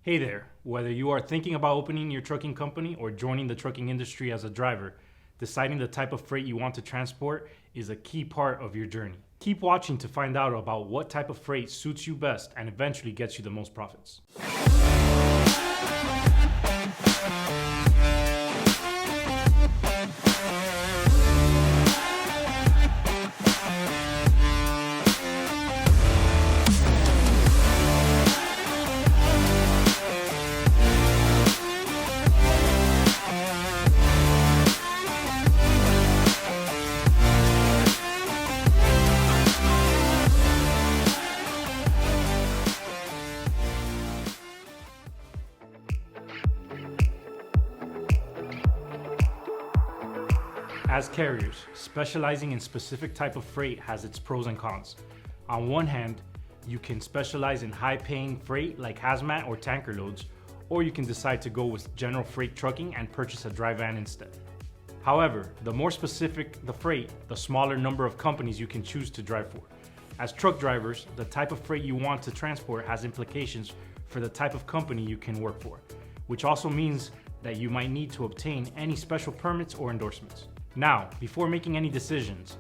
Hey there, whether you are thinking about opening your trucking company or joining the trucking industry as a driver, deciding the type of freight you want to transport is a key part of your journey. Keep watching to find out about what type of freight suits you best and eventually gets you the most profits. As carriers, specializing in specific type of freight has its pros and cons. On one hand, you can specialize in high-paying freight like hazmat or tanker loads, or you can decide to go with general freight trucking and purchase a dry van instead. However, the more specific the freight, the smaller number of companies you can choose to drive for. As truck drivers, the type of freight you want to transport has implications for the type of company you can work for, which also means that you might need to obtain any special permits or endorsements. Now, before making any decisions,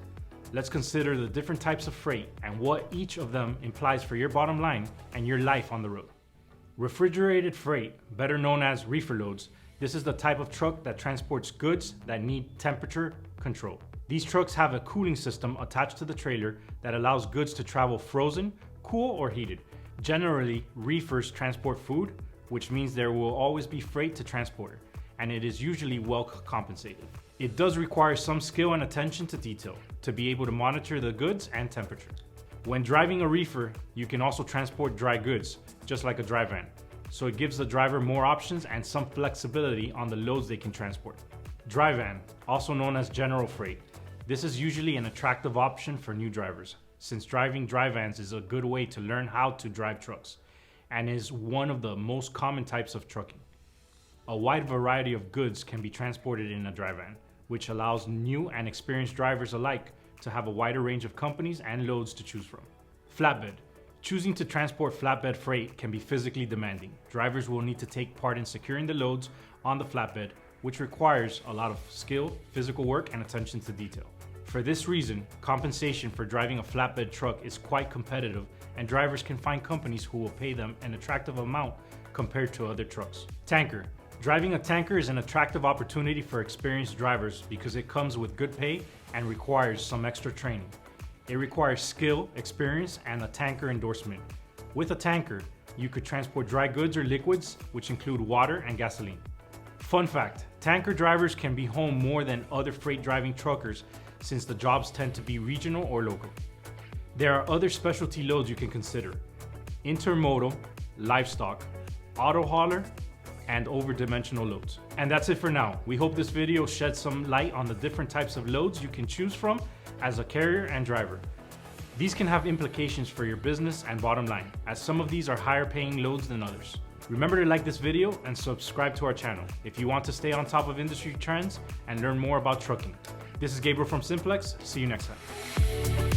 let's consider the different types of freight and what each of them implies for your bottom line and your life on the road. Refrigerated freight, better known as reefer loads, this is the type of truck that transports goods that need temperature control. These trucks have a cooling system attached to the trailer that allows goods to travel frozen, cool, or heated. Generally, reefers transport food, which means there will always be freight to transport, and it is usually well compensated. It does require some skill and attention to detail to be able to monitor the goods and temperature. When driving a reefer, you can also transport dry goods, just like a dry van. So it gives the driver more options and some flexibility on the loads they can transport. Dry van, also known as general freight. This is usually an attractive option for new drivers, since driving dry vans is a good way to learn how to drive trucks, and is one of the most common types of trucking. A wide variety of goods can be transported in a dry van, which allows new and experienced drivers alike to have a wider range of companies and loads to choose from. Flatbed. Choosing to transport flatbed freight can be physically demanding. Drivers will need to take part in securing the loads on the flatbed, which requires a lot of skill, physical work, and attention to detail. For this reason, compensation for driving a flatbed truck is quite competitive, and drivers can find companies who will pay them an attractive amount compared to other trucks. Tanker. Driving a tanker is an attractive opportunity for experienced drivers because it comes with good pay and requires some extra training. It requires skill, experience, and a tanker endorsement. With a tanker, you could transport dry goods or liquids, which include water and gasoline. Fun fact, tanker drivers can be home more than other freight driving truckers since the jobs tend to be regional or local. There are other specialty loads you can consider: intermodal, livestock, auto hauler, and over-dimensional loads. And that's it for now. We hope this video sheds some light on the different types of loads you can choose from as a carrier and driver. These can have implications for your business and bottom line, as some of these are higher paying loads than others. Remember to like this video and subscribe to our channel if you want to stay on top of industry trends and learn more about trucking. This is Gabriel from Simplex. See you next time.